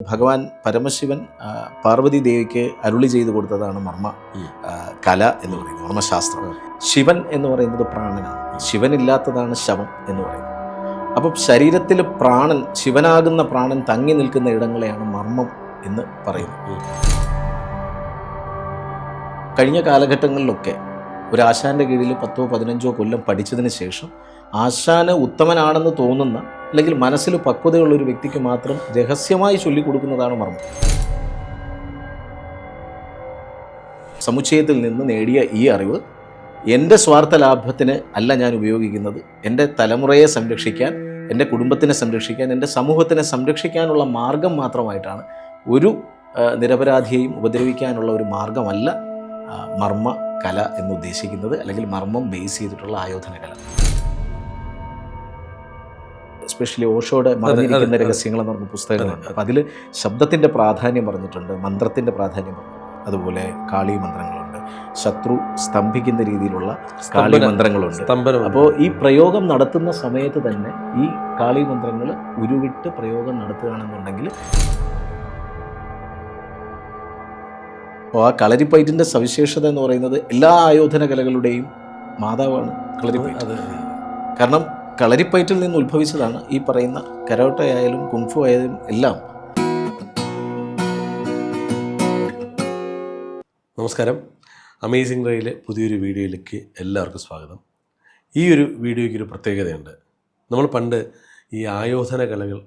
ഭഗവാൻ പരമശിവൻ പാർവതി ദേവിക്ക് അരുളി ചെയ്തു കൊടുത്തതാണ് കല എന്ന് പറയുന്നത്, മർമ്മശാസ്ത്രം. ശിവൻ എന്ന് പറയുന്നത് പ്രാണനാണ്, ശിവനില്ലാത്തതാണ് ശവം എന്ന് പറയുന്നത്. അപ്പം ശരീരത്തിൽ പ്രാണൻ, ശിവനാകുന്ന പ്രാണൻ തങ്ങി നിൽക്കുന്ന ഇടങ്ങളെയാണ് മർമ്മം എന്ന് പറയുന്നത്. കഴിഞ്ഞ കാലഘട്ടങ്ങളിലൊക്കെ ഒരു ആശാന്റെ കീഴിൽ 10-15 കൊല്ലം പഠിച്ചതിന് ശേഷം ആശാന് ഉത്തമനാണെന്ന് തോന്നുന്ന അല്ലെങ്കിൽ മനസ്സിൽ പക്വതയുള്ള ഒരു വ്യക്തിക്ക് മാത്രം രഹസ്യമായി ചൊല്ലിക്കൊടുക്കുന്നതാണ് മർമ്മം. സമുച്ചയത്തിൽ നിന്ന് നേടിയ ഈ അറിവ് എൻ്റെ സ്വാർത്ഥ ലാഭത്തിന് അല്ല ഞാൻ ഉപയോഗിക്കുന്നത്. എൻ്റെ തലമുറയെ സംരക്ഷിക്കാൻ, എൻ്റെ കുടുംബത്തിനെ സംരക്ഷിക്കാൻ, എൻ്റെ സമൂഹത്തിനെ സംരക്ഷിക്കാനുള്ള മാർഗം മാത്രമായിട്ടാണ്. ഒരു നിരപരാധിയെയും ഉപദ്രവിക്കാനുള്ള ഒരു മാർഗമല്ല മർമ്മ കല എന്ന് ഉദ്ദേശിക്കുന്നത്, അല്ലെങ്കിൽ മർമ്മം ബേസ് ചെയ്തിട്ടുള്ള ആയോധന കല. എസ്പെഷ്യലി ഓഷോയുടെ മറഞ്ഞിരിക്കുന്ന രഹസ്യങ്ങൾ എന്ന് പറഞ്ഞ പുസ്തകങ്ങളുണ്ട്. അപ്പം അതിൽ ശബ്ദത്തിൻ്റെ പ്രാധാന്യം പറഞ്ഞിട്ടുണ്ട്, മന്ത്രത്തിൻ്റെ പ്രാധാന്യം പറഞ്ഞിട്ടുണ്ട്. അതുപോലെ കാളി മന്ത്രങ്ങളുണ്ട്, ശത്രു സ്തംഭിക്കുന്ന രീതിയിലുള്ള കാളി മന്ത്രങ്ങളുണ്ട്. അപ്പോൾ ഈ പ്രയോഗം നടത്തുന്ന സമയത്ത് തന്നെ ഈ കാളി മന്ത്രങ്ങൾ ഉരുവിട്ട് പ്രയോഗം നടത്തുകയാണെന്നുണ്ടെങ്കിൽ അപ്പോൾ ആ കളരിപ്പയറ്റിൻ്റെ സവിശേഷത എന്ന് പറയുന്നത് എല്ലാ ആയോധന കലകളുടെയും മാതാവാണ് കളരിപ്പയറ്റ്. കാരണം കളരിപ്പയറ്റിൽ നിന്ന് ഉത്ഭവിച്ചതാണ് ഈ പറയുന്ന കരോട്ടയായാലും കുങ്ഫു ആയാലും എല്ലാം. നമസ്കാരം, അമേസിംഗ് റേയിലെ പുതിയൊരു വീഡിയോയിലേക്ക് എല്ലാവർക്കും സ്വാഗതം. ഈ ഒരു വീഡിയോയ്ക്ക് ഒരു പ്രത്യേകതയുണ്ട്. നമ്മൾ പണ്ട് ഈ ആയോധന കലകൾ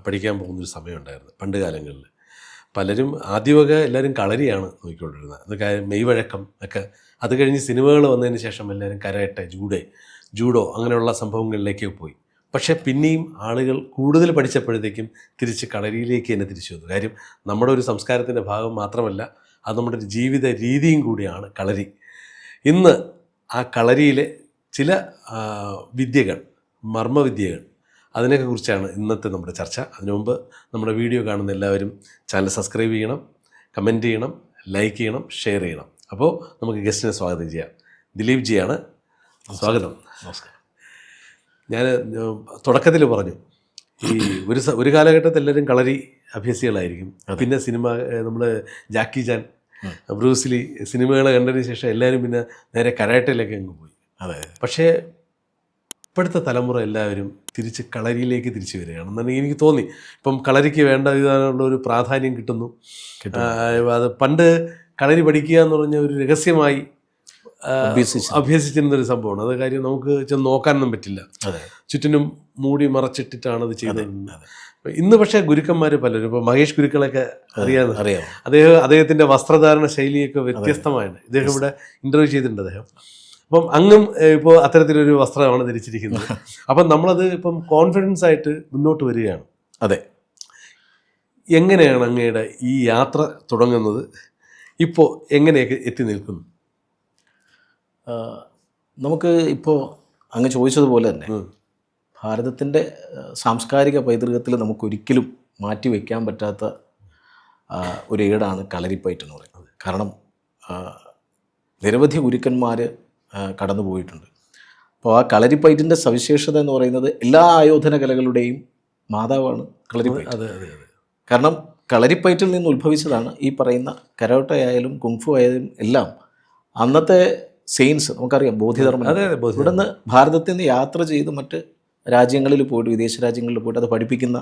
പഠിക്കാൻ പോകുന്നൊരു സമയമുണ്ടായിരുന്നു. പണ്ട് കാലങ്ങളിൽ പലരും ആദ്യമൊക്കെ എല്ലാവരും കളരിയാണ് നോക്കിക്കൊണ്ടിരുന്നത്. അതൊക്കെ മെയ്വഴക്കം ഒക്കെ. അത് കഴിഞ്ഞ് സിനിമകൾ വന്നതിന് ശേഷം എല്ലാവരും കരാട്ടെ, ജൂഡോ അങ്ങനെയുള്ള സംഭവങ്ങളിലേക്ക് പോയി. പക്ഷേ പിന്നെയും ആളുകൾ കൂടുതൽ പഠിച്ചപ്പോഴത്തേക്കും തിരിച്ച് കളരിയിലേക്ക് തന്നെ തിരിച്ചു വന്നു. കാര്യം നമ്മുടെ ഒരു സംസ്കാരത്തിൻ്റെ ഭാഗം മാത്രമല്ല, അത് നമ്മുടെ ഒരു ജീവിത രീതിയും കൂടിയാണ് കളരി. ഇന്ന് ആ കളരിയിലെ ചില വിദ്യകൾ, മർമ്മവിദ്യകൾ, അതിനെയൊക്കെ കുറിച്ചാണ് ഇന്നത്തെ നമ്മുടെ ചർച്ച. അതിനു മുമ്പ് നമ്മുടെ വീഡിയോ കാണുന്ന എല്ലാവരും ചാനൽ സബ്സ്ക്രൈബ് ചെയ്യണം, കമൻറ്റ് ചെയ്യണം, ലൈക്ക് ചെയ്യണം, ഷെയർ ചെയ്യണം. അപ്പോൾ നമുക്ക് ഗസ്റ്റിനെ സ്വാഗതം ചെയ്യാം. ദിലീപ് ജിയാണ്. സ്വാഗതം. നമസ്കാരം. ഞാൻ തുടക്കത്തിൽ പറഞ്ഞു, ഈ ഒരു കാലഘട്ടത്തിൽ എല്ലാവരും കളരി അഭ്യസികളായിരിക്കും. പിന്നെ സിനിമ, നമ്മൾ ജാക്കി ചാൻ, ബ്രൂസ്ലി സിനിമകളെ കണ്ടതിന് ശേഷം എല്ലാവരും പിന്നെ നേരെ കരാട്ടയിലേക്ക് അങ്ങ് പോയി. അതെ. പക്ഷേ ഇപ്പോഴത്തെ തലമുറ എല്ലാവരും തിരിച്ച് കളരിയിലേക്ക് തിരിച്ചു വരികയാണെന്നാണ് എനിക്ക് തോന്നി. ഇപ്പം കളരിക്ക് വേണ്ട വിധമുള്ള ഒരു പ്രാധാന്യം കിട്ടുന്നു. അത് പണ്ട് കളരി പഠിക്കുക എന്ന് പറഞ്ഞ ഒരു രഹസ്യമായി അഭ്യസിച്ചിരുന്നൊരു സംഭവമാണ്. അത് കാര്യം നമുക്ക് ചെന്ന് നോക്കാനൊന്നും പറ്റില്ല. ചുറ്റിനും മൂടി മറച്ചിട്ടിട്ടാണ് അത് ചെയ്തത്. ഇന്ന് പക്ഷേ ഗുരുക്കന്മാർ പലരും, ഇപ്പോൾ മഹേഷ് ഗുരുക്കളൊക്കെ അറിയാം. അദ്ദേഹത്തിൻ്റെ വസ്ത്രധാരണ ശൈലിയൊക്കെ വ്യത്യസ്തമാണ്. ഇദ്ദേഹം ഇവിടെ ഇൻ്റർവ്യൂ ചെയ്തിട്ടുണ്ട് അദ്ദേഹം. അപ്പം അങ്ങും ഇപ്പോൾ അത്തരത്തിലൊരു വസ്ത്രമാണ് ധരിച്ചിരിക്കുന്നത്. അപ്പം നമ്മളത് ഇപ്പം കോൺഫിഡൻസ് ആയിട്ട് മുന്നോട്ട് വരികയാണ്. അതെ. എങ്ങനെയാണ് അങ്ങയുടെ ഈ യാത്ര തുടങ്ങുന്നത്? ഇപ്പോൾ എങ്ങനെയൊക്കെ എത്തി നിൽക്കുന്നു? നമുക്ക് ഇപ്പോൾ അങ്ങ് ചോദിച്ചതുപോലെ തന്നെ ഭാരതത്തിൻ്റെ സാംസ്കാരിക പൈതൃകത്തിൽ നമുക്കൊരിക്കലും മാറ്റിവെക്കാൻ പറ്റാത്ത ഒരു ഏടാണ് കളരിപ്പയറ്റ് എന്ന് പറയുന്നത്. കാരണം നിരവധി ഗുരുക്കന്മാർ കടന്നു പോയിട്ടുണ്ട്. അപ്പോൾ ആ കളരിപ്പയറ്റിൻ്റെ സവിശേഷത എന്ന് പറയുന്നത് എല്ലാ ആയോധന കലകളുടെയും മാതാവാണ് കളരിപ്പയറ്റ്. കാരണം കളരിപ്പയറ്റിൽ നിന്ന് ഉത്ഭവിച്ചതാണ് ഈ പറയുന്ന കരോട്ടയായാലും കുങ്ഫു ആയാലും എല്ലാം. അന്നത്തെ സെയിൻസ് നമുക്കറിയാം, ബോധിധർമ്മം. ഇവിടെ നിന്ന് ഭാരതത്തിൽ നിന്ന് യാത്ര ചെയ്ത് മറ്റ് രാജ്യങ്ങളിൽ പോയിട്ട്, വിദേശ രാജ്യങ്ങളിൽ പോയിട്ട് അത് പഠിപ്പിക്കുന്ന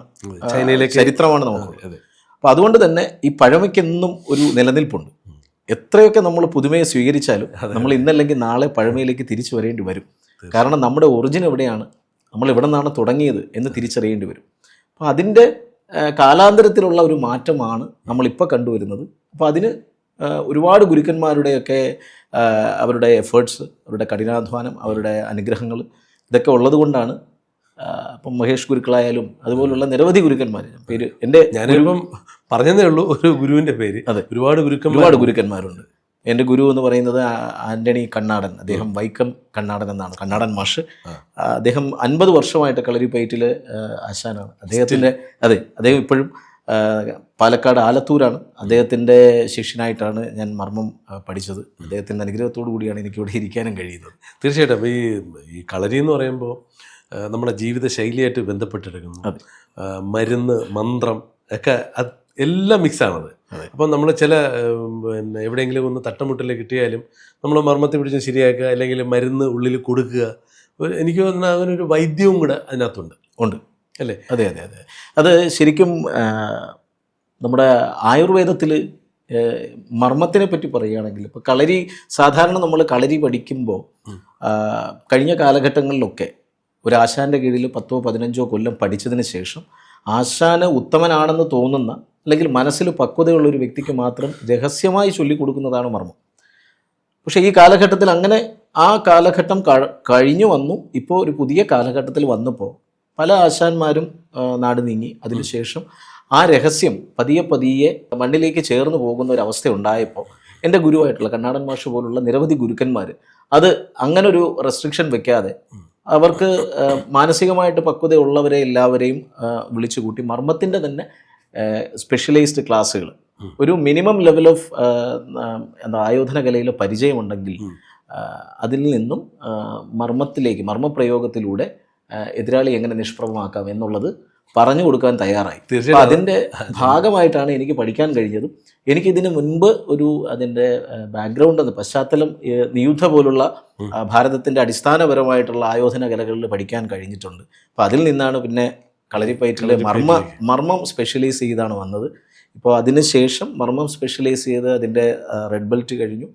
ചരിത്രമാണ് നമുക്ക്. അപ്പോൾ അതുകൊണ്ട് തന്നെ ഈ പഴമയ്ക്കെന്നും ഒരു നിലനിൽപ്പുണ്ട്. എത്രയൊക്കെ നമ്മൾ പുതുമയെ സ്വീകരിച്ചാലും നമ്മൾ ഇന്നല്ലെങ്കിൽ നാളെ പഴമയിലേക്ക് തിരിച്ചു വരേണ്ടി വരും. കാരണം നമ്മുടെ ഒറിജിൻ എവിടെയാണ്, നമ്മൾ എവിടെ നിന്നാണ് തുടങ്ങിയത് എന്ന് തിരിച്ചറിയേണ്ടി വരും. അപ്പോൾ അതിൻ്റെ കാലാന്തരത്തിലുള്ള ഒരു മാറ്റമാണ് നമ്മളിപ്പോൾ കണ്ടുവരുന്നത്. അപ്പോൾ അതിന് ഒരുപാട് ഗുരുക്കന്മാരുടെയൊക്കെ അവരുടെ എഫേർട്സ്, അവരുടെ കഠിനാധ്വാനം, അവരുടെ അനുഗ്രഹങ്ങൾ ഇതൊക്കെ ഉള്ളത് കൊണ്ടാണ് ഇപ്പം മഹേഷ് ഗുരുക്കളായാലും അതുപോലുള്ള നിരവധി ഗുരുക്കന്മാർ. പേര് എൻ്റെ ഞാനിപ്പം പറഞ്ഞതേ ഉള്ളൂ ഒരു ഗുരുവിൻ്റെ പേര്. അതെ, ഒരുപാട് ഗുരുക്കന്മാരുണ്ട്. എൻ്റെ ഗുരു എന്ന് പറയുന്നത് ആൻ്റണി കണ്ണാടൻ. അദ്ദേഹം വൈക്കം കണ്ണാടൻ എന്നാണ്, കണ്ണാടൻ മാഷ്. അദ്ദേഹം 50 വർഷമായിട്ട് കളരിപ്പയറ്റിൽ ആശാനാണ്. അദ്ദേഹം ഇപ്പോഴും പാലക്കാട് ആലത്തൂരാണ്. അദ്ദേഹത്തിൻ്റെ ശിഷ്യനായിട്ടാണ് ഞാൻ മർമ്മം പഠിച്ചത്. അദ്ദേഹത്തിൻ്റെ അനുഗ്രഹത്തോടു കൂടിയാണ് എനിക്കിവിടെ ഇരിക്കാനും കഴിയുന്നത്. തീർച്ചയായിട്ടും ഈ കളരി എന്ന് പറയുമ്പോൾ നമ്മുടെ ജീവിത ശൈലിയായിട്ട് ബന്ധപ്പെട്ടിരിക്കുന്നു. മരുന്ന്, മന്ത്രം ഒക്കെ എല്ലാം മിക്സാണത്. അപ്പം നമ്മൾ ചില പിന്നെ എവിടെയെങ്കിലും ഒന്ന് തട്ടമുട്ടൽ കിട്ടിയാലും നമ്മൾ മർമ്മത്തെ പിടിച്ച് ശരിയാക്കുക, അല്ലെങ്കിൽ മരുന്ന് ഉള്ളിൽ കൊടുക്കുക. എനിക്ക് തോന്നുന്ന അങ്ങനൊരു വൈദ്യവും കൂടെ അതിനകത്തുണ്ട്. ഉണ്ട് അല്ലേ? അതെ അതെ അതെ. അത് ശരിക്കും നമ്മുടെ ആയുർവേദത്തിൽ മർമ്മത്തിനെ പറ്റി പറയുകയാണെങ്കിൽ ഇപ്പോൾ സാധാരണ നമ്മൾ കളരി പഠിക്കുമ്പോൾ കഴിഞ്ഞ കാലഘട്ടങ്ങളിലൊക്കെ ഒരു ആശാൻ്റെ കീഴിൽ 10-15 കൊല്ലം പഠിച്ചതിന് ശേഷം ആശാന് ഉത്തമനാണെന്ന് തോന്നുന്ന അല്ലെങ്കിൽ മനസ്സിൽ പക്വതയുള്ള ഒരു വ്യക്തിക്ക് മാത്രം രഹസ്യമായി ചൊല്ലിക്കൊടുക്കുന്നതാണ് മർമ്മം. പക്ഷേ ഈ കാലഘട്ടത്തിൽ അങ്ങനെ ആ കാലഘട്ടം കഴിഞ്ഞു വന്നു. ഇപ്പോൾ ഒരു പുതിയ കാലഘട്ടത്തിൽ വന്നപ്പോൾ പല ആശാന്മാരും നാട് നീങ്ങി. അതിനുശേഷം ആ രഹസ്യം പതിയെ മണ്ണിലേക്ക് ചേർന്ന് പോകുന്ന ഒരു അവസ്ഥ ഉണ്ടായപ്പോൾ എൻ്റെ ഗുരുവായിട്ടുള്ള കണ്ണാടൻ മാഷ് പോലുള്ള നിരവധി ഗുരുക്കന്മാർ അത് അങ്ങനൊരു റെസ്ട്രിക്ഷൻ വെക്കാതെ അവർക്ക് മാനസികമായിട്ട് പക്വതയുള്ളവരെ എല്ലാവരെയും വിളിച്ചു കൂട്ടി മർമ്മത്തിൻ്റെ തന്നെ സ്പെഷ്യലൈസ്ഡ് ക്ലാസ്സുകൾ, ഒരു മിനിമം ലെവൽ ഓഫ് ആയോധന കലയിൽ പരിചയമുണ്ടെങ്കിൽ അതിൽ നിന്നും മർമ്മത്തിലേക്ക്, മർമ്മപ്രയോഗത്തിലൂടെ എതിരാളി എങ്ങനെ നിഷ്പ്രഭമാക്കാം എന്നുള്ളത് പറഞ്ഞു കൊടുക്കാൻ തയ്യാറായി. അപ്പോൾ അതിൻ്റെ ഭാഗമായിട്ടാണ് എനിക്ക് പഠിക്കാൻ കഴിഞ്ഞതും. എനിക്കിതിന് മുൻപ് അതിൻ്റെ ബാക്ക്ഗ്രൗണ്ട് പശ്ചാത്തലം നിയുദ്ധ പോലുള്ള ഭാരതത്തിൻ്റെ അടിസ്ഥാനപരമായിട്ടുള്ള ആയോധന കലകളിൽ പഠിക്കാൻ കഴിഞ്ഞിട്ടുണ്ട്. അപ്പോൾ അതിൽ നിന്നാണ് പിന്നെ കളരിപ്പയറ്റിൽ മർമ്മം സ്പെഷ്യലൈസ് ചെയ്താണ് വന്നത്. ഇപ്പോൾ അതിന് ശേഷം മർമ്മം സ്പെഷ്യലൈസ് ചെയ്ത് അതിൻ്റെ റെഡ് ബെൽറ്റ് കഴിഞ്ഞു.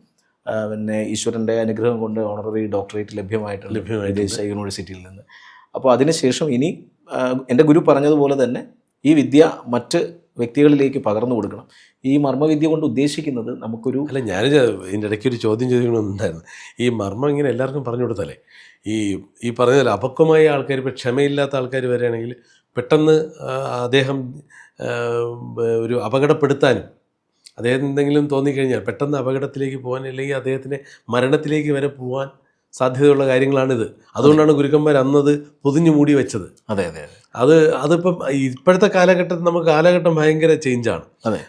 പിന്നെ ഈശ്വരൻ്റെ അനുഗ്രഹം കൊണ്ട് ഓണററി ഡോക്ടറേറ്റ് ലഭ്യമായിട്ടുണ്ട് വിദേശ യൂണിവേഴ്സിറ്റിയിൽ നിന്ന്. അപ്പോൾ അതിനുശേഷം ഇനി എൻ്റെ ഗുരു പറഞ്ഞതുപോലെ തന്നെ ഈ വിദ്യ മറ്റ് വ്യക്തികളിലേക്ക് പകർന്നു കൊടുക്കണം. ഈ മർമ്മവിദ്യ കൊണ്ട് ഉദ്ദേശിക്കുന്നത് നമുക്കൊരു ഞാൻ ഇതിൻ്റെ ഇടയ്ക്ക് ഒരു ചോദ്യം ചോദിക്കണമെന്നുണ്ടായിരുന്നു. ഈ മർമ്മം ഇങ്ങനെ എല്ലാവർക്കും പറഞ്ഞു കൊടുത്താലേ ഈ പറഞ്ഞ അപക്വമായ ആൾക്കാർ, ഇപ്പോൾ ക്ഷമയില്ലാത്ത ആൾക്കാർ വരികയാണെങ്കിൽ പെട്ടെന്ന് അദ്ദേഹം ഒരു അപകടപ്പെടുത്താനും അദ്ദേഹത്തിന് എന്തെങ്കിലും തോന്നിക്കഴിഞ്ഞാൽ പെട്ടെന്ന് അപകടത്തിലേക്ക് പോകാൻ, അല്ലെങ്കിൽ അദ്ദേഹത്തിൻ്റെ മരണത്തിലേക്ക് വരെ പോകാൻ സാധ്യതയുള്ള കാര്യങ്ങളാണിത്. അതുകൊണ്ടാണ് ഗുരുക്കന്മാർ അന്നത് പൊതിഞ്ഞു മൂടി വെച്ചത്. അതെ അതെ അതെ. അതിപ്പം ഇപ്പോഴത്തെ കാലഘട്ടത്തിൽ നമുക്ക് കാലഘട്ടം ഭയങ്കര ചേഞ്ചാണ്. അതെ,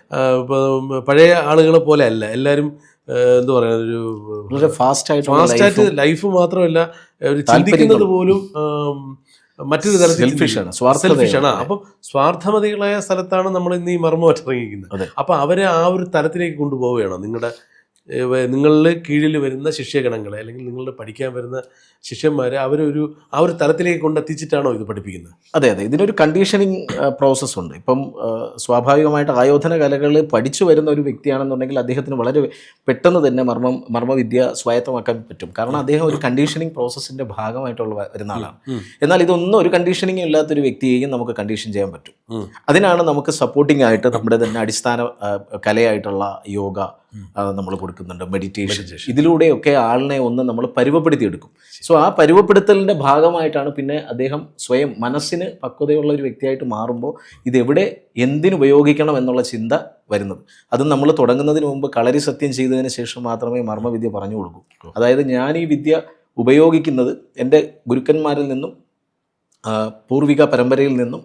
ഇപ്പം പഴയ ആളുകളെ പോലെ അല്ല. എല്ലാവരും എന്താ പറയുക, ഒരു ഫാസ്റ്റായിട്ട് ലൈഫ് മാത്രമല്ല, ഒരു ചിന്തിക്കുന്നത് പോലും മറ്റൊരു തരത്തിൽ സെൽഫിഷാണ്. അപ്പം സ്വാർത്ഥമതികളായ സ്ഥലത്താണ് നമ്മൾ ഇന്ന് ഈ മർമ്മം ഇറങ്ങിയിരിക്കുന്നത്. അപ്പം അവരെ ആ ഒരു തലത്തിലേക്ക് കൊണ്ടുപോവുകയാണോ നിങ്ങളുടെ കീഴിൽ വരുന്ന ശിഷ്യഗണങ്ങളെ, അല്ലെങ്കിൽ നിങ്ങളുടെ പഠിക്കാൻ വരുന്ന ശിഷ്യന്മാരെ ആ ഒരു തലത്തിലേക്ക് കൊണ്ടെത്തിച്ചിട്ടാണോ ഇത് പഠിപ്പിക്കുന്നത്? അതെ അതെ. ഇതിനൊരു കണ്ടീഷനിങ് പ്രോസസ്സ് ഉണ്ട്. ഇപ്പം സ്വാഭാവികമായിട്ട് ആയോധന കലകൾ പഠിച്ചു വരുന്ന ഒരു വ്യക്തിയാണെന്നുണ്ടെങ്കിൽ അദ്ദേഹത്തിന് വളരെ പെട്ടെന്ന് തന്നെ മർമ്മവിദ്യ സ്വായത്തമാക്കാൻ പറ്റും. കാരണം അദ്ദേഹം ഒരു കണ്ടീഷനിങ് പ്രോസസ്സിൻ്റെ ഭാഗമായിട്ടുള്ള വരുന്ന ആളാണ്. എന്നാൽ ഇതൊന്നും ഒരു കണ്ടീഷനിങ് ഇല്ലാത്തൊരു വ്യക്തിയെയും നമുക്ക് കണ്ടീഷൻ ചെയ്യാൻ പറ്റും. അതിനാണ് നമുക്ക് സപ്പോർട്ടിംഗ് ആയിട്ട് നമ്മുടെ തന്നെ അടിസ്ഥാന കലയായിട്ടുള്ള യോഗ നമ്മൾ കൊടുക്കുന്നുണ്ട്, മെഡിറ്റേഷൻ. ഇതിലൂടെയൊക്കെ ആളിനെ ഒന്ന് നമ്മൾ പരുവപ്പെടുത്തിയെടുക്കും. സോ ആ പരുവപ്പെടുത്തലിൻ്റെ ഭാഗമായിട്ടാണ് പിന്നെ അദ്ദേഹം സ്വയം മനസ്സിന് പക്വതയുള്ള ഒരു വ്യക്തിയായിട്ട് മാറുമ്പോൾ ഇതെവിടെ എന്തിനുപയോഗിക്കണം എന്നുള്ള ചിന്ത വരുന്നത്. അത് നമ്മൾ തുടങ്ങുന്നതിന് മുമ്പ് കളരി സത്യം ചെയ്തതിന് ശേഷം മാത്രമേ മർമ്മവിദ്യ പറഞ്ഞു കൊടുക്കൂ. അതായത് ഞാൻ ഈ വിദ്യ ഉപയോഗിക്കുന്നത് എൻ്റെ ഗുരുക്കന്മാരിൽ നിന്നും പൂർവിക പരമ്പരയിൽ നിന്നും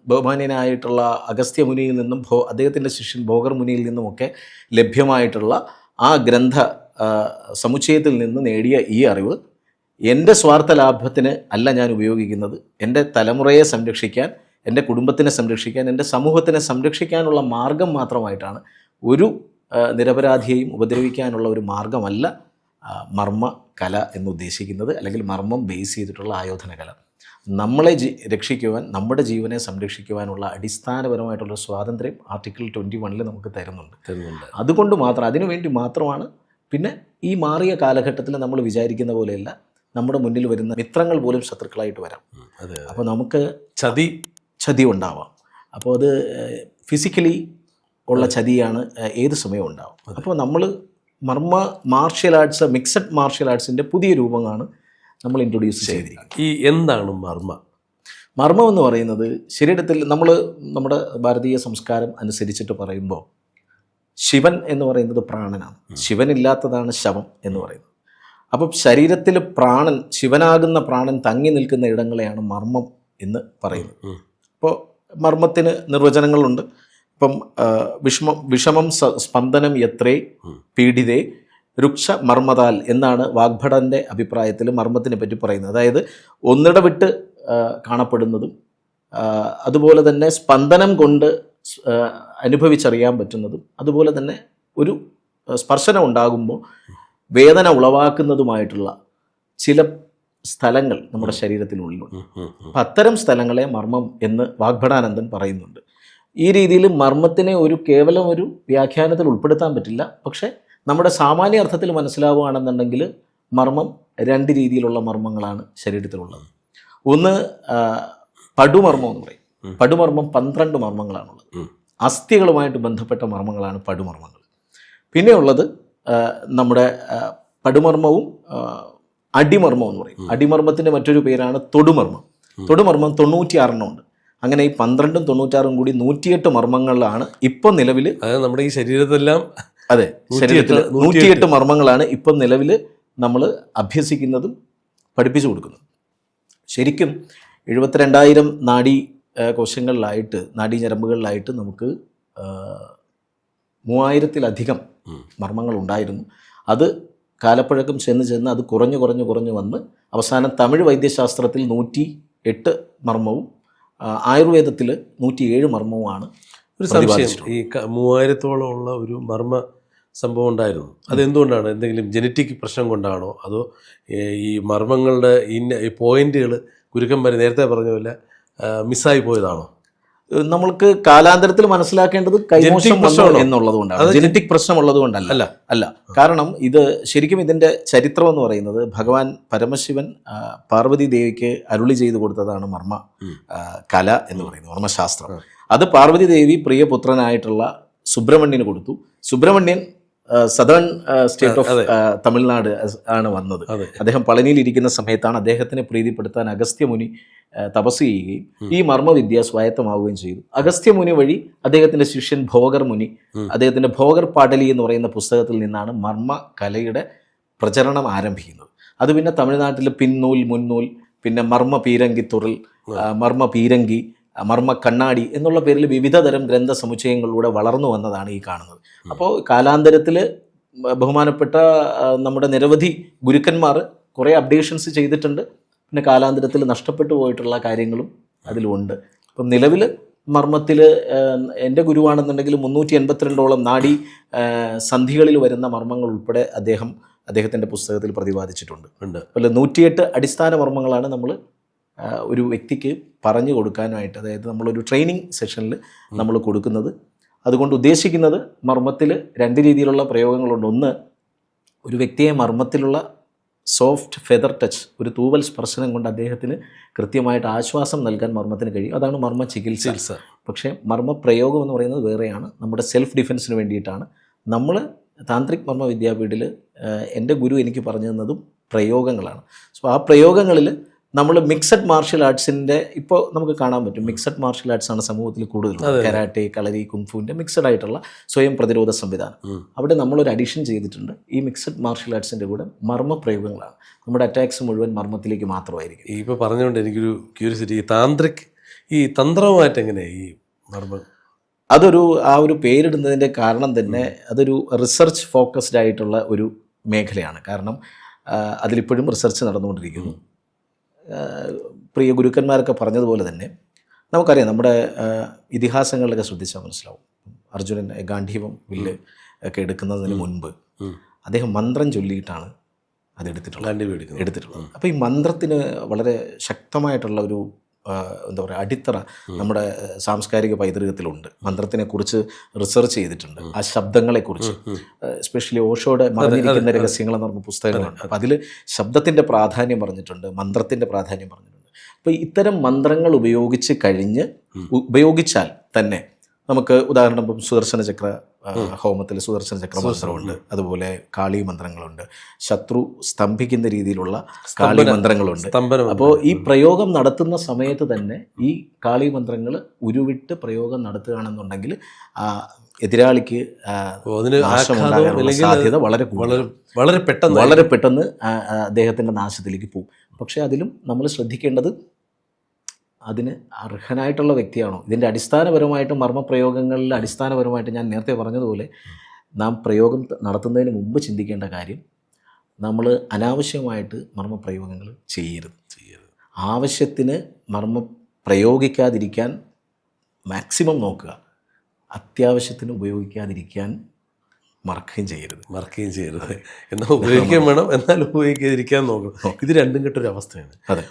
ബഹുമാന്യനായിട്ടുള്ള അഗസ്ത്യ മുനിയിൽ നിന്നും അദ്ദേഹത്തിൻ്റെ ശിഷ്യൻ ഭോഗർ മുനിയിൽ നിന്നുമൊക്കെ ലഭ്യമായിട്ടുള്ള ആ ഗ്രന്ഥ സമുച്ചയത്തിൽ നിന്ന് നേടിയ ഈ അറിവ് എൻ്റെ സ്വാർത്ഥ ലാഭത്തിന് അല്ല ഞാൻ ഉപയോഗിക്കുന്നത്. എൻ്റെ തലമുറയെ സംരക്ഷിക്കാൻ, എൻ്റെ കുടുംബത്തിനെ സംരക്ഷിക്കാൻ, എൻ്റെ സമൂഹത്തിനെ സംരക്ഷിക്കാനുള്ള മാർഗം മാത്രമായിട്ടാണ്. ഒരു നിരപരാധിയെയും ഉപദ്രവിക്കാനുള്ള ഒരു മാർഗമല്ല മർമ്മ കല എന്നുദ്ദേശിക്കുന്നത്, അല്ലെങ്കിൽ മർമ്മം ബേസ് ചെയ്തിട്ടുള്ള ആയോധന കല. നമ്മളെ രക്ഷിക്കുവാൻ, നമ്മുടെ ജീവനെ സംരക്ഷിക്കുവാനുള്ള അടിസ്ഥാനപരമായിട്ടുള്ള സ്വാതന്ത്ര്യം ആർട്ടിക്കിൾ 21 നമുക്ക് തരുന്നുണ്ട്. അതുകൊണ്ട് മാത്രം, അതിനുവേണ്ടി മാത്രമാണ്. പിന്നെ ഈ മാറിയ കാലഘട്ടത്തിൽ നമ്മൾ വിചാരിക്കുന്ന പോലെയല്ല, നമ്മുടെ മുന്നിൽ വരുന്ന മിത്രങ്ങൾ പോലും ശത്രുക്കളായിട്ട് വരാം. അപ്പോൾ നമുക്ക് ചതി ഉണ്ടാവാം. അപ്പോൾ അത് ഫിസിക്കലി ഉള്ള ചതിയാണ് ഏത് സമയവും ഉണ്ടാവും. അപ്പോൾ നമ്മൾ മാർഷ്യൽ ആർട്സ്, മിക്സഡ് മാർഷ്യൽ ആർട്സിൻ്റെ പുതിയ രൂപമാണ് നമ്മൾ ഇൻട്രൊഡ്യൂസ് ചെയ്തിരിക്കുന്നത്. ഈ എന്താണ് മർമ്മം എന്ന് പറയുന്നത് ശരീരത്തിൽ നമ്മുടെ ഭാരതീയ സംസ്കാരം അനുസരിച്ചിട്ട് പറയുമ്പോൾ ശിവൻ എന്ന് പറയുന്നത് പ്രാണനാണ്. ശിവനില്ലാത്തതാണ് ശവം എന്ന് പറയുന്നത്. അപ്പം ശരീരത്തിൽ പ്രാണൻ, ശിവനാകുന്ന പ്രാണൻ തങ്ങി നിൽക്കുന്ന ഇടങ്ങളെയാണ് മർമ്മം എന്ന് പറയുന്നത്. അപ്പോൾ മർമ്മത്തിന് നിർവചനങ്ങളുണ്ട്. ഇപ്പം വിഷമം സ്പന്ദനം യത്രേ പീഡിതേ രുക്ഷ മർമ്മതാൽ എന്നാണ് വാഗ്ഭടൻ്റെ അഭിപ്രായത്തിൽ മർമ്മത്തിനെ പറ്റി പറയുന്നത്. അതായത് ഒന്നിടവിട്ട് കാണപ്പെടുന്നതും അതുപോലെ തന്നെ സ്പന്ദനം കൊണ്ട് അനുഭവിച്ചറിയാൻ പറ്റുന്നതും അതുപോലെ തന്നെ ഒരു സ്പർശനം ഉണ്ടാകുമ്പോൾ വേദന ഉളവാക്കുന്നതുമായിട്ടുള്ള ചില സ്ഥലങ്ങൾ നമ്മുടെ ശരീരത്തിനുള്ളിലുണ്ട്. അപ്പം അത്തരം സ്ഥലങ്ങളെ മർമ്മം എന്ന് വാഗ്ഭടാനന്ദൻ പറയുന്നുണ്ട്. ഈ രീതിയിൽ മർമ്മത്തിനെ കേവലം ഒരു വ്യാഖ്യാനത്തിൽ ഉൾപ്പെടുത്താൻ പറ്റില്ല. പക്ഷേ നമ്മുടെ സാമാന്യ അർത്ഥത്തിൽ മനസ്സിലാവുകയാണെന്നുണ്ടെങ്കിൽ മർമ്മം 2 രീതിയിലുള്ള മർമ്മങ്ങളാണ് ശരീരത്തിലുള്ളത്. ഒന്ന് പടുമർമ്മം എന്ന് പറയും. പടുമർമ്മം 12 മർമ്മങ്ങളാണുള്ളത്. അസ്ഥികളുമായിട്ട് ബന്ധപ്പെട്ട മർമ്മങ്ങളാണ് പടുമർമ്മങ്ങൾ. പിന്നെയുള്ളത് നമ്മുടെ പടുമർമ്മവും അടിമർമ്മം എന്ന് പറയും. അടിമർമ്മത്തിൻ്റെ മറ്റൊരു പേരാണ് തൊടുമർമ്മം. തൊടുമർമ്മം 96 ഉണ്ട്. അങ്ങനെ ഈ 12ഉം 96ഉം കൂടി 108 മർമ്മങ്ങളിലാണ് ഇപ്പം നിലവിൽ. അതായത് നമ്മുടെ ഈ ശരീരത്തെല്ലാം അതെ, ശരീരത്തിൽ 108 മർമ്മങ്ങളാണ് ഇപ്പം നിലവിൽ നമ്മൾ അഭ്യസിക്കുന്നതും പഠിപ്പിച്ചു കൊടുക്കുന്നതും. ശരിക്കും 72,000 കോശങ്ങളിലായിട്ട് നാഡീഞരമ്പുകളിലായിട്ട് നമുക്ക് 3000-ലധികം മർമ്മങ്ങൾ ഉണ്ടായിരുന്നു. അത് കാലപ്പഴക്കം ചെന്ന് അത് കുറഞ്ഞു വന്ന് അവസാനം തമിഴ് വൈദ്യശാസ്ത്രത്തിൽ 108 മർമ്മവും ആയുർവേദത്തിൽ 107 മർമ്മവുമാണ്. ഒരു സംശയം, ഈ 3000-ഓളം ഉള്ള ഒരു മർമ്മ സംഭവം ഉണ്ടായിരുന്നു. അതെന്തുകൊണ്ടാണ്? എന്തെങ്കിലും ജനറ്റിക് പ്രശ്നം കൊണ്ടാണോ, അതോ ഈ മർമ്മങ്ങളുടെ ഈ പോയിന്റുകൾ ഗുരുക്കന്മാർ നേരത്തെ പറഞ്ഞ പോലെ മിസ്സായി പോയതാണോ? നമ്മൾക്ക് കാലാന്തരത്തിൽ മനസ്സിലാക്കേണ്ടത് കൈമോശം എന്നുള്ളത് കൊണ്ടാണ്. ജനറ്റിക് പ്രശ്നമുള്ളത് കൊണ്ടല്ല. അല്ല. കാരണം ഇത് ശരിക്കും ഇതിൻ്റെ ചരിത്രം എന്ന് പറയുന്നത് ഭഗവാൻ പരമശിവൻ പാർവതി ദേവിക്ക് അരുളി ചെയ്തു കൊടുത്തതാണ് മർമ്മ കല എന്ന് പറയുന്നത്, മർമ്മശാസ്ത്രം. അത് പാർവതി ദേവി പ്രിയപുത്രനായിട്ടുള്ള സുബ്രഹ്മണ്യന് കൊടുത്തു. Subrahmanyan southern state of Tamil Nadu ആണ് വന്നത്. അദ്ദേഹം പളനിയിൽ ഇരിക്കുന്ന സമയത്താണ് അദ്ദേഹത്തിനെ പ്രീതിപ്പെടുത്താൻ അഗസ്ത്യമുനി തപസ് ചെയ്യുകയും ഈ മർമ്മവിദ്യ സ്വായത്തമാവുകയും ചെയ്തു. അഗസ്ത്യമുനി വഴി അദ്ദേഹത്തിന്റെ ശിഷ്യൻ ഭോഗർ മുനി അദ്ദേഹത്തിന്റെ ഭോഗർ പാടലി എന്ന് പറയുന്ന പുസ്തകത്തിൽ നിന്നാണ് മർമ്മ കലയുടെ പ്രചരണം ആരംഭിക്കുന്നത്. അത് പിന്നെ തമിഴ്നാട്ടിൽ പിന്നൂൽ, മുന്നൂൽ, പിന്നെ മർമ്മ പീരങ്കിത്തുറിൽ, മർമ്മ പീരങ്കി, മർമ്മ കണ്ണാടി എന്നുള്ള പേരിൽ വിവിധ തരം ഗ്രന്ഥ സമുച്ചയങ്ങളിലൂടെ വളർന്നു വന്നതാണ് ഈ കാണുന്നത്. അപ്പോൾ കാലാന്തരത്തിൽ ബഹുമാനപ്പെട്ട നമ്മുടെ നിരവധി ഗുരുക്കന്മാർ കുറേ അപ്ഡേഷൻസ് ചെയ്തിട്ടുണ്ട്. പിന്നെ കാലാന്തരത്തിൽ നഷ്ടപ്പെട്ടു പോയിട്ടുള്ള കാര്യങ്ങളും അതിലുണ്ട്. അപ്പം നിലവിൽ മർമ്മത്തിൽ എൻ്റെ ഗുരുവാണെന്നുണ്ടെങ്കിൽ 382ഓളം നാഡി സന്ധികളിൽ വരുന്ന മർമ്മങ്ങൾ ഉൾപ്പെടെ അദ്ദേഹത്തിൻ്റെ പുസ്തകത്തിൽ പ്രതിപാദിച്ചിട്ടുണ്ട്. അതുപോലെ 108 അടിസ്ഥാന മർമ്മങ്ങളാണ് നമ്മൾ ഒരു വ്യക്തിക്ക് പറഞ്ഞു കൊടുക്കാനായിട്ട്, അതായത് നമ്മളൊരു ട്രെയിനിങ് സെഷനിൽ നമ്മൾ കൊടുക്കുന്നത്. അതുകൊണ്ട് ഉദ്ദേശിക്കുന്നത് മർമ്മത്തിൽ 2 രീതിയിലുള്ള പ്രയോഗങ്ങളുണ്ട്. ഒന്ന്, ഒരു വ്യക്തിയെ മർമ്മത്തിലുള്ള സോഫ്റ്റ് ഫെദർ ടച്ച്, ഒരു തൂവൽ സ്പർശനം കൊണ്ട് അദ്ദേഹത്തിന് കൃത്യമായിട്ട് ആശ്വാസം നൽകാൻ മർമ്മത്തിന് കഴിയും. അതാണ് മർമ്മ ചികിത്സ. പക്ഷേ മർമ്മ പ്രയോഗം എന്ന് പറയുന്നത് വേറെയാണ്, നമ്മുടെ സെൽഫ് ഡിഫെൻസിന് വേണ്ടിയിട്ടാണ്. നമ്മൾ താന്ത്രിക് മർമ്മ വിദ്യാപീഠിൽ എൻ്റെ ഗുരു എനിക്ക് പറഞ്ഞു തന്നതും പ്രയോഗങ്ങളാണ്. സോ ആ പ്രയോഗങ്ങളിൽ നമ്മൾ മിക്സഡ് മാർഷ്യൽ ആർട്സിൻ്റെ ഇപ്പോൾ നമുക്ക് കാണാൻ പറ്റും. മിക്സഡ് മാർഷ്യൽ ആർട്സ് ആണ് സമൂഹത്തിൽ കൂടുതൽ. കരാട്ടെ, കളരി, കുംഫുവിൻ്റെ മിക്സഡ് ആയിട്ടുള്ള സ്വയം പ്രതിരോധ സംവിധാനം. അവിടെ നമ്മളൊരു അഡീഷൻ ചെയ്തിട്ടുണ്ട്. ഈ മിക്സഡ് മാർഷ്യൽ ആർട്സിൻ്റെ കൂടെ മർമ്മ പ്രയോഗങ്ങളാണ്. നമ്മുടെ അറ്റാക്സ് മുഴുവൻ മർമ്മത്തിലേക്ക് മാത്രമായിരിക്കും. ഇപ്പോൾ പറഞ്ഞുകൊണ്ട് എനിക്കൊരു ക്യൂരിയോസിറ്റി, ഈ തന്ത്രവുമായിട്ട് എങ്ങനെ ഈ മർമ്മം? ആ ഒരു പേരിടുന്നതിൻ്റെ കാരണം തന്നെ അതൊരു റിസർച്ച് ഫോക്കസ്ഡ് ആയിട്ടുള്ള ഒരു മേഖലയാണ്. കാരണം അതിലിപ്പോഴും റിസർച്ച് നടന്നുകൊണ്ടിരിക്കുന്നു. പ്രിയ ഗുരുക്കന്മാരൊക്കെ പറഞ്ഞതുപോലെ തന്നെ നമുക്കറിയാം, നമ്മുടെ ഇതിഹാസങ്ങളിലൊക്കെ ശ്രദ്ധിച്ചാൽ മനസ്സിലാവും. അർജുനൻ ഗാന്ധീവം വില്ല് ഒക്കെ എടുക്കുന്നതിന് മുൻപ് അദ്ദേഹം മന്ത്രം ചൊല്ലിയിട്ടാണ് അത് എടുത്തിട്ടുള്ളത്. അപ്പോൾ ഈ മന്ത്രത്തിന് വളരെ ശക്തമായിട്ടുള്ള ഒരു എന്താ പറയുക അടിത്തറ നമ്മുടെ സാംസ്കാരിക പൈതൃകത്തിലുണ്ട്. മന്ത്രത്തിനെക്കുറിച്ച് റിസർച്ച് ചെയ്തിട്ടുണ്ട്, ആ ശബ്ദങ്ങളെക്കുറിച്ച്. എസ്പെഷ്യലി ഓഷോയുടെ മറിഞ്ഞിരിക്കുന്ന രഹസ്യങ്ങൾ എന്ന് പറഞ്ഞ പുസ്തകങ്ങളുണ്ട്. അപ്പം അതിൽ ശബ്ദത്തിൻ്റെ പ്രാധാന്യം പറഞ്ഞിട്ടുണ്ട്, മന്ത്രത്തിൻ്റെ പ്രാധാന്യം പറഞ്ഞിട്ടുണ്ട്. അപ്പോൾ ഇത്തരം മന്ത്രങ്ങൾ ഉപയോഗിച്ചാൽ തന്നെ നമുക്ക് ഉദാഹരണം ഇപ്പം സുദർശന ചക്ര ഹോമത്തിൽ സുദർശന ചക്ര മന്ത്രമുണ്ട്, അതുപോലെ കാളി മന്ത്രങ്ങളുണ്ട്, ശത്രു സ്തംഭിക്കുന്ന രീതിയിലുള്ള കാളി മന്ത്രങ്ങളുണ്ട്. അപ്പോൾ ഈ പ്രയോഗം നടത്തുന്ന സമയത്ത് തന്നെ ഈ കാളി മന്ത്രങ്ങൾ ഉരുവിട്ട് പ്രയോഗം നടത്തുകയാണെന്നുണ്ടെങ്കിൽ എതിരാളിക്ക് നാശമുണ്ടാകാനുള്ള സാധ്യത വളരെ പെട്ടെന്ന് അദ്ദേഹത്തിൻ്റെ നാശത്തിലേക്ക് പോകും. പക്ഷേ അതിലും നമ്മൾ ശ്രദ്ധിക്കേണ്ടത് അതിന് അർഹനായിട്ടുള്ള വ്യക്തിയാണോ. ഇതിൻ്റെ അടിസ്ഥാനപരമായിട്ട് മർമ്മപ്രയോഗങ്ങളിൽ അടിസ്ഥാനപരമായിട്ട് ഞാൻ നേരത്തെ പറഞ്ഞതുപോലെ നാം പ്രയോഗം നടത്തുന്നതിന് മുമ്പ് ചിന്തിക്കേണ്ട കാര്യം, നമ്മൾ അനാവശ്യമായിട്ട് മർമ്മപ്രയോഗങ്ങൾ ചെയ്യരുത്. ആവശ്യത്തിന് മർമ്മം പ്രയോഗിക്കാതിരിക്കാൻ മാക്സിമം നോക്കുക. അത്യാവശ്യത്തിന് ഉപയോഗിക്കാതിരിക്കാൻ മറക്കുകയും ചെയ്യരുത്. എന്നാൽ ഉപയോഗിക്കാൻ വേണം, എന്നാൽ ഉപയോഗിക്കാതിരിക്കാൻ നോക്കണം. ഇത് രണ്ടും കെട്ടൊരു അവസ്ഥയാണ്. അതെ.